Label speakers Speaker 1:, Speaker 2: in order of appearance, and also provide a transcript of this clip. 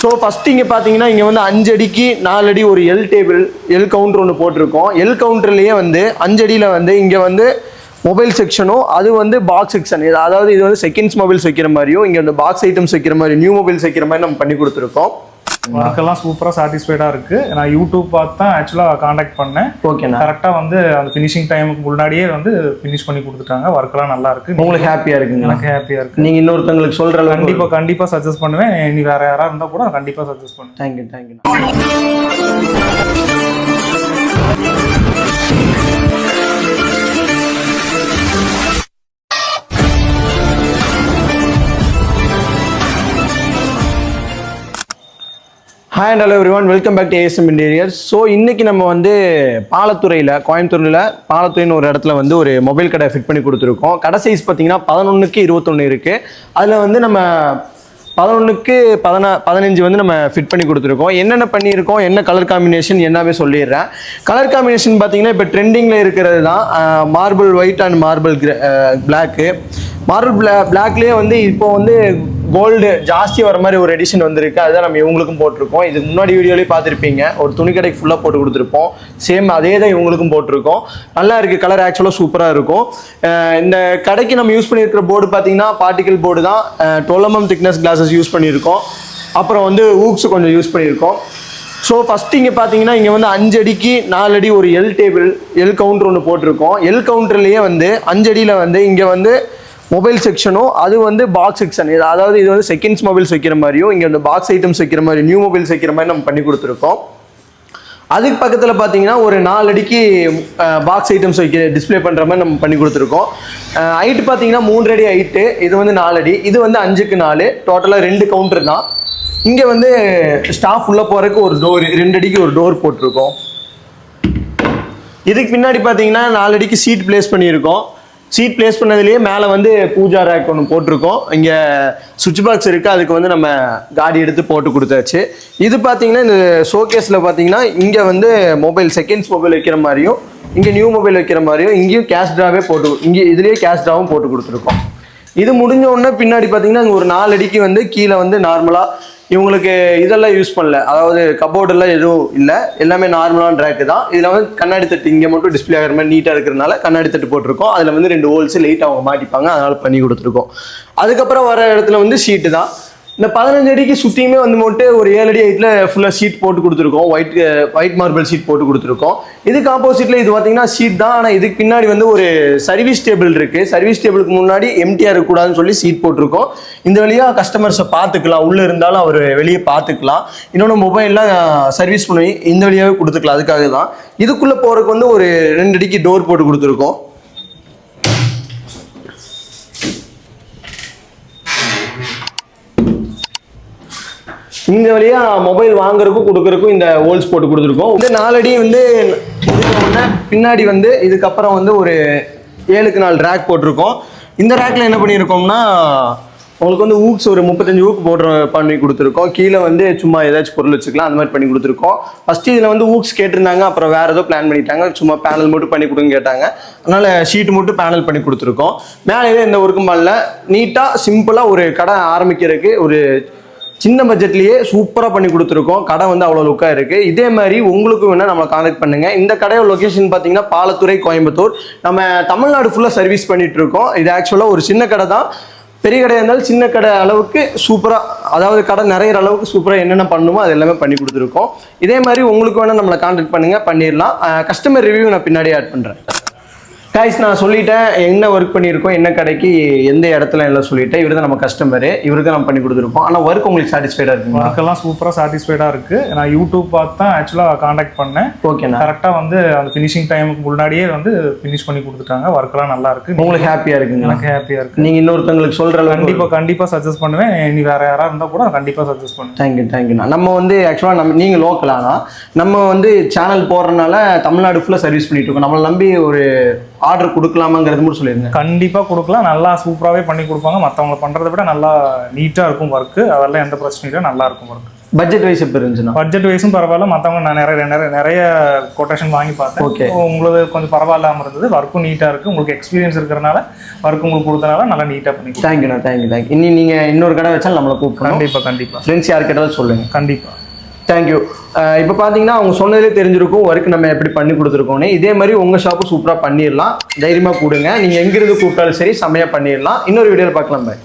Speaker 1: So first இங்கே பார்த்தீங்கன்னா இங்கே வந்து 5 அடிக்கு 4 அடி ஒரு எல் டேபிள் எல் கவுண்டர் ஒன்று போட்டிருக்கோம். எல் கவுண்டர்லேயே வந்து 5 அடியில் வந்து இங்கே வந்து மொபைல் செக்ஷனும் அது வந்து பாக்ஸ் செக்ஷன், அதாவது இது வந்து செகண்ட்ஸ் மொபைல்ஸ் வைக்கிற மாதிரியும் இங்கே வந்து பாக்ஸ் ஐட்டம்ஸ் வைக்கிற மாதிரி நியூ மொபைல்ஸ் வைக்கிற மாதிரி நம்ம பண்ணி கொடுத்துருக்கோம்.
Speaker 2: ஒர்க்கெல்லாம் சூப்பராக சாட்டிஸ்ஃபைடாக இருக்குது. நான் யூடியூப் பார்த்து தான் ஆக்சுவலாக காண்டாக்ட் பண்ணேன்.
Speaker 1: ஓகேண்ணா.
Speaker 2: கரெக்டாக வந்து அந்த ஃபினிஷிங் டைமுக்கு முன்னாடியே வந்து ஃபினிஷ் பண்ணி கொடுத்துட்டாங்க. ஒர்க்கெல்லாம் நல்லா இருக்குது.
Speaker 1: உங்களுக்கு ஹாப்பியாக இருக்குங்க?
Speaker 2: எனக்கு ஹாப்பியாக இருக்குது.
Speaker 1: நீங்கள் இன்னொருத்தவங்களுக்கு சொல்கிற
Speaker 2: கண்டிப்பாக சஜஸ்ட் பண்ணுவேன். நீ வேறு யாராக இருந்தால் கூட கண்டிப்பாக சஜஸ்ட் பண்ணுவேன்.
Speaker 1: Thank you. Hi and hello everyone, welcome back to ASM interiors. So இன்றைக்கி நம்ம வந்து பாலத்துறையில், கோயம்புத்தூரில் பாலத்துறைன்னு ஒரு இடத்துல வந்து ஒரு மொபைல் கடை ஃபிட் பண்ணி கொடுத்துருக்கோம். கடை சைஸ் பார்த்தீங்கன்னா 11க்கு 21 இருக்குது. அதில் வந்து நம்ம 11க்கு 15 வந்து நம்ம ஃபிட் பண்ணி கொடுத்துருக்கோம். என்னென்ன பண்ணியிருக்கோம், என்ன கலர் காம்பினேஷன் எல்லாமே சொல்லிடுறேன். கலர் காம்பினேஷன் பார்த்தீங்கன்னா இப்போ ட்ரெண்டிங்கில் இருக்கிறது தான் marble white and marble black. Marble பிளாக்லேயே வந்து இப்போ வந்து கோல்டு ஜாஸ்தி வர மாதிரி ஒரு எடிஷன் வந்திருக்கு. அதுதான் நம்ம இவங்களுக்கும் போட்டிருக்கோம். இதுக்கு முன்னாடி வீடியோலேயே பார்த்துருப்பீங்க, ஒரு துணி கடைக்கு ஃபுல்லாக போட்டு கொடுத்துருப்போம். சேம் அதே தான் இவங்களுக்கும் போட்டிருக்கோம். நல்லா இருக்குது, கலர் ஆக்சுவலாக சூப்பராக இருக்கும். இந்த கடைக்கு நம்ம யூஸ் பண்ணியிருக்கிற போர்டு பார்த்தீங்கன்னா பார்ட்டிக்கல் போர்டு தான். 12 mm திக்னஸ் கிளாஸஸ் யூஸ் பண்ணியிருக்கோம். அப்புறம் வந்து ஊக்ஸ் கொஞ்சம் யூஸ் பண்ணியிருக்கோம். ஸோ ஃபஸ்ட்டு இங்கே பார்த்தீங்கன்னா இங்கே வந்து 5 அடிக்கு 4 அடி ஒரு எல் டேபிள் எல் கவுண்டர் ஒன்று போட்டிருக்கோம். எல் கவுண்டர்லேயே வந்து 5 அடியில் வந்து இங்கே வந்து மொபைல் செக்ஷனும் அது வந்து பாக்ஸ் செக்ஷன், அதாவது இது வந்து செகண்ட்ஸ் மொபைல்ஸ் வைக்கிற மாதிரியும் இங்கே வந்து பாக்ஸ் ஐட்டம்ஸ் வைக்கிற மாதிரி நியூ மொபைல்ஸ் வைக்கிற மாதிரி நம்ம பண்ணி கொடுத்துருக்கோம். அதுக்கு பக்கத்தில் பார்த்தீங்கன்னா ஒரு 4 அடிக்கு பாக்ஸ் ஐட்டம்ஸ் வைக்கிற டிஸ்பிளே பண்ணுற மாதிரி நம்ம பண்ணி கொடுத்துருக்கோம். ஹைட்டு பார்த்தீங்கன்னா 3 அடி ஹைட்டு, இது வந்து 4 அடி, இது வந்து 5க்கு 4, டோட்டலாக 2 கவுண்டர் தான். இங்கே வந்து ஸ்டாஃப் உள்ளே போகிறதுக்கு ஒரு டோர், 2 அடிக்கு ஒரு டோர் போட்டிருக்கோம். இதுக்கு பின்னாடி பார்த்தீங்கன்னா 4 அடிக்கு சீட் பிளேஸ் பண்ணியிருக்கோம். சீட் பிளேஸ் பண்ணதுலேயே மேலே வந்து பூஜா ரேக் ஒன்று போட்டிருக்கோம். இங்கே சுவிட்ச் பாக்ஸ் இருக்குது, அதுக்கு வந்து நம்ம காடி எடுத்து போட்டு கொடுத்தாச்சு. இது பார்த்தீங்கன்னா இந்த ஷோகேஸில் பார்த்தீங்கன்னா இங்கே வந்து மொபைல் செகண்ட்ஸ் மொபைல் வைக்கிற மாதிரியும் இங்கே நியூ மொபைல் வைக்கிற மாதிரியும் இங்கேயும் கேஷ் ட்ராவே போட்டு, இங்கே இதுலேயே கேஷ் ட்ராவும் போட்டு கொடுத்துருக்கோம். இது முடிஞ்ச உடனே பின்னாடி பார்த்தீங்கன்னா இங்கே ஒரு 4 அடிக்கு வந்து கீழே வந்து நார்மலாக இவங்களுக்கு இதெல்லாம் யூஸ் பண்ணல, அதாவது கபோர்டெல்லாம் எதுவும் இல்லை, எல்லாமே நார்மலான ரேக்கு தான். இதில் வந்து கண்ணாடி தட்டு இங்கே மட்டும் டிஸ்பிளே ஆகிற மாதிரி நீட்டாக இருக்கிறதுனால கண்ணாடி தட்டு போட்டிருக்கோம். அதில் வந்து 2 ஹோல்ஸ் லைட் அவங்க மாட்டிப்பாங்க, அதனால் பண்ணி கொடுத்துருக்கோம். அதுக்கப்புறம் வர இடத்துல வந்து ஷீட்டு தான். இந்த 15 அடிக்கு சுற்றியுமே வந்து மட்டும் ஒரு 7 அடி ஹைட்டில் ஃபுல்லாக ஷீட் போட்டு கொடுத்துருக்கோம். ஒயிட் மார்பிள் ஷீட் போட்டு கொடுத்துருக்கோம். இதுக்கு ஆப்போசிட்டில் இது பார்த்தீங்கன்னா ஷீட் தான், ஆனால் இதுக்கு பின்னாடி வந்து ஒரு சர்வீஸ் டேபிள் இருக்குது. சர்வீஸ் டேபிளுக்கு முன்னாடி எம்டிஆர் இருக்கக்கூடாதுன்னு சொல்லி ஷீட் போட்டிருக்கோம். இந்த வழியாக கஸ்டமர்ஸை பார்த்துக்கலாம், உள்ளே இருந்தாலும் அவர் வெளியே பார்த்துக்கலாம். இன்னொன்று மொபைல்லாம் சர்வீஸ் பண்ணி இந்த வழியாகவே கொடுத்துக்கலாம். அதுக்காக தான் இதுக்குள்ளே போகிறதுக்கு வந்து ஒரு 2 அடிக்கு டோர் போட்டு கொடுத்துருக்கோம். இந்த வழியா மொபைல் வாங்குறதுக்கும் கொடுக்குறதுக்கும் இந்த ஹோல்ஸ் போட்டு கொடுத்துருக்கோம். இந்த 4 அடி வந்து பின்னாடி வந்து இதுக்கப்புறம் வந்து ஒரு 7க்கு 4 ரேக் போட்டிருக்கோம். இந்த ரேக்கில் என்ன பண்ணியிருக்கோம்னா உங்களுக்கு வந்து ஊக்ஸ் ஒரு 35 ஊக்கு பண்ணி கொடுத்துருக்கோம். கீழே வந்து சும்மா ஏதாச்சும் பொருள் வச்சுக்கலாம், அந்த மாதிரி பண்ணி கொடுத்துருக்கோம். ஃபஸ்ட்டு இதில் வந்து ஊக்ஸ் கேட்டிருந்தாங்க, அப்புறம் வேறு ஏதோ பிளான் பண்ணிட்டாங்க, சும்மா பேனல் மட்டும் பண்ணி கொடுங்க கேட்டாங்க. அதனால் ஷீட் மட்டும் பேனல் பண்ணி கொடுத்துருக்கோம். மேலே எந்த ஒர்க்கும் பண்ணல, நீட்டாக சிம்பிளாக ஒரு கடை ஆரம்பிக்கிறதுக்கு ஒரு சின்ன பட்ஜெட்லேயே சூப்பராக பண்ணி கொடுத்துருக்கோம். கடை வந்து அவ்வளோ லுக்காக இருக்குது. இதே மாதிரி உங்களுக்கும் வேணால் நம்மளை கான்டாக்ட் பண்ணுங்கள். இந்த கடையோட லொக்கேஷன் பார்த்தீங்கன்னா பாலத்துறை, கோயம்புத்தூர். நம்ம தமிழ்நாடு ஃபுல்லாக சர்வீஸ் பண்ணிகிட்டு இருக்கோம். இது ஆக்சுவலாக ஒரு சின்ன கடை தான். பெரிய கடையாக இருந்தாலும் சின்ன கடை அளவுக்கு சூப்பராக, அதாவது கடை நிறைய அளவுக்கு சூப்பராக என்னென்ன பண்ணணுமோ அது எல்லாமே பண்ணி கொடுத்துருக்கோம். இதே மாதிரி உங்களுக்கு வேணால் நம்மளை கான்டாக்ட் பண்ணுங்கள், பண்ணிடலாம். கஸ்டமர் ரிவ்யூ நான் பின்னாடியே ஆட் பண்ணுறேன். கைஸ், நான் சொல்லிட்டேன் என்ன ஒர்க் பண்ணியிருக்கோம், என்ன கடைக்கு எந்த இடத்துல எல்லாம் சொல்லிட்டேன். இவர் தான் நம்ம கஸ்டமரு, இவருக்கு நம்ம பண்ணி கொடுத்துருப்போம். ஆனால் ஒர்க் உங்களுக்கு சாட்டிஸ்ஃபைடாக இருக்குங்க?
Speaker 2: ஒர்க்கெல்லாம் சூப்பராக சாட்டிஸ்ஃபைடாக இருக்குது. நான் யூடியூப் பார்த்து தான் ஆக்சுவலாக காண்டாக்ட் பண்ணேன்.
Speaker 1: ஓகேண்ணா.
Speaker 2: கரெக்டாக வந்து அந்த ஃபினிஷிங் டைமுக்கு முன்னாடியே வந்து ஃபினிஷ் பண்ணி கொடுத்துட்டாங்க. ஒர்க்கெல்லாம் நல்லா இருக்குது.
Speaker 1: உங்களுக்கு ஹாப்பியாக இருக்குங்க?
Speaker 2: எனக்கு ஹாப்பியாக இருக்குது.
Speaker 1: நீங்கள் இன்னொருத்தவங்களுக்கு சொல்கிற
Speaker 2: கண்டிப்பாக சஜஸ்ட் பண்ணுவேன். நீ வேறு யாராக இருந்தால் கூட கண்டிப்பாக சஜஸ்ட் பண்ணுவேன்.
Speaker 1: தேங்க்யூண்ணா. நம்ம வந்து ஆக்சுவலாக நீங்கள் லோக்கலானா நம்ம வந்து சேனல் போடுறதுனால தமிழ்நாடு ஃபுல்லாக சர்வீஸ் பண்ணிட்டு இருக்கோம். நம்மளை நம்பி ஒரு ஆர்டர் கொடுக்கலாமாங்கிறது மட்டும் சொல்லிடுங்க.
Speaker 2: கண்டிப்பாக கொடுக்கலாம். நல்லா சூப்பராகவே பண்ணி கொடுப்பாங்க. மற்றவங்க பண்ணுறதை விட நல்லா நீட்டாக இருக்கும் ஒர்க்கு. அதெல்லாம் எந்த பிரச்சனையும் இல்லை, நல்லா இருக்கும் ஒர்க்கு.
Speaker 1: பட்ஜெட் வைஸ் எப்படி இருந்துச்சுன்னா?
Speaker 2: பட்ஜெட் வைஸும் பரவாயில்ல, மற்றவங்க நான் நிறைய கொட்டேஷன் வாங்கி பார்த்தேன்.
Speaker 1: ஓகே.
Speaker 2: உங்களுக்கு கொஞ்சம் பரவாயில்லாமல் இருந்தது. ஒர்க்கும் நீட்டாக இருக்குது. உங்களுக்கு எக்ஸ்பீரியன்ஸ் இருக்கிறனால ஒர்க் உங்களுக்கு கொடுத்தனால நல்லா நீட்டாக பண்ணி.
Speaker 1: தேங்க்யூண்ணா, தேங்க்யூ. இனி நீங்கள் இன்னொரு கடை வச்சாலும் நம்மளை கூப்பிடணும்.
Speaker 2: கண்டிப்பாக
Speaker 1: ஃப்ரெண்ட்ஸ் யார் கேட்டாலும் சொல்லுங்கள்.
Speaker 2: கண்டிப்பாக.
Speaker 1: தேங்க்யூ. இப்போ பார்த்தீங்கன்னா அவங்க சொன்னதிலே தெரிஞ்சிருக்கும் ஒர்க் நம்ம எப்படி பண்ணி கொடுத்துருக்கோன்னு. இதே மாதிரி உங்கள் ஷாப்பு சூப்பராக பண்ணிடலாம். தைரியமாக கூடுங்க. நீங்கள் எங்கிருந்து கூப்பிட்டாலும் சரி செம்மையாக பண்ணிடலாம். இன்னொரு வீடியோவில் பார்க்கலாம். பாய்.